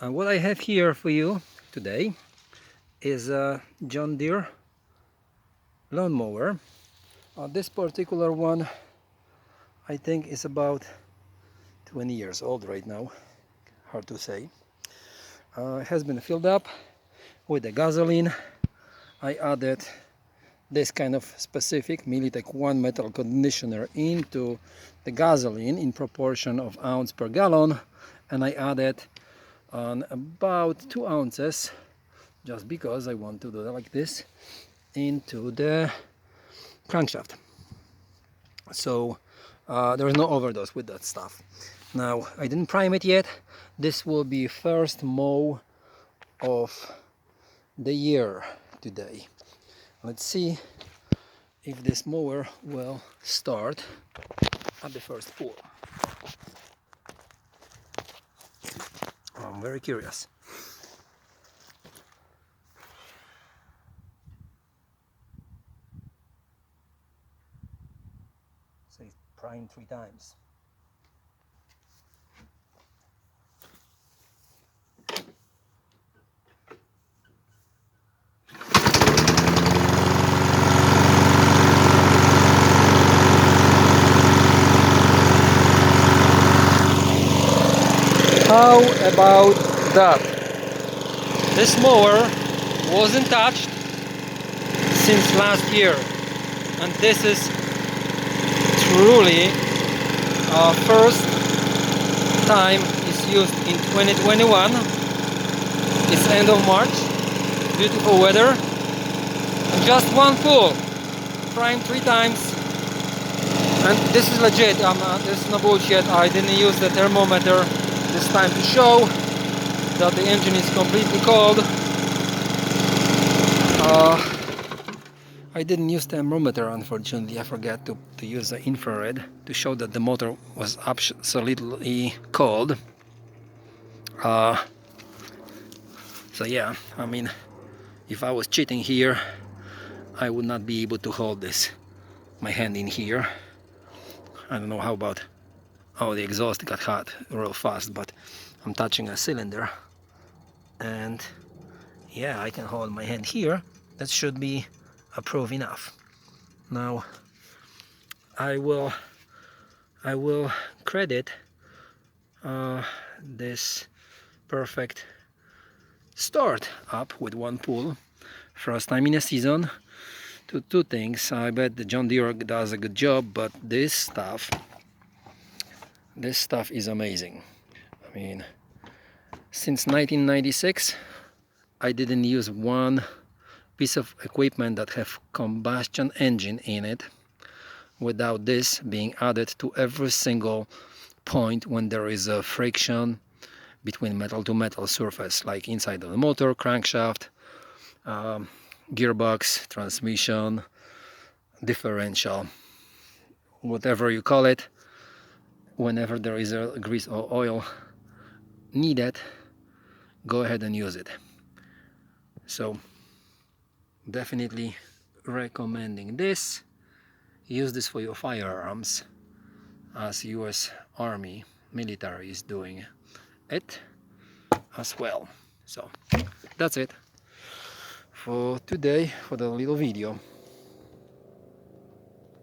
What I have here for you today is a John Deere lawnmower. This particular one I think is about 20 years old right now, hard to say. It has been filled up with the gasoline. I added this kind of specific Militech 1 metal conditioner into the gasoline in proportion of ounce per gallon, and I added on about 2 ounces, just because I want to do it like this, into the crankshaft. So there is no overdose with that stuff. Now, I didn't prime it yet. This will be first mow of the year today. Let's see if this mower will start at the first pull. I'm very curious. So it's primed 3 times. How about that? This mower wasn't touched since last year, and this is truly first time it's used in 2021. It's end of March, beautiful weather, and just one pull, primed 3 times. And this is legit, this is no bullshit. I didn't use the thermometer this time to show that the engine is completely cold. I didn't use the thermometer, unfortunately. I forgot to use the infrared to show that the motor was absolutely cold. So yeah, I mean, if I was cheating here, I would not be able to hold my hand in here. I don't know how about, oh, the exhaust got hot real fast, but I'm touching a cylinder, and yeah, I can hold my hand here. That should be proof enough. Now I will credit this perfect start up with 1 pull, first time in a season, to 2 things. I bet the John Deere does a good job, but this stuff is amazing. I mean, since 1996 I didn't use one piece of equipment that have combustion engine in it without this being added to every single point when there is a friction between metal to metal surface, like inside of the motor, crankshaft, gearbox, transmission, differential, whatever you call it. Whenever there is a grease or oil needed, go ahead and use it. So definitely recommending this. Use this for your firearms, as US Army military is doing it as well. So that's it for today, for the little video.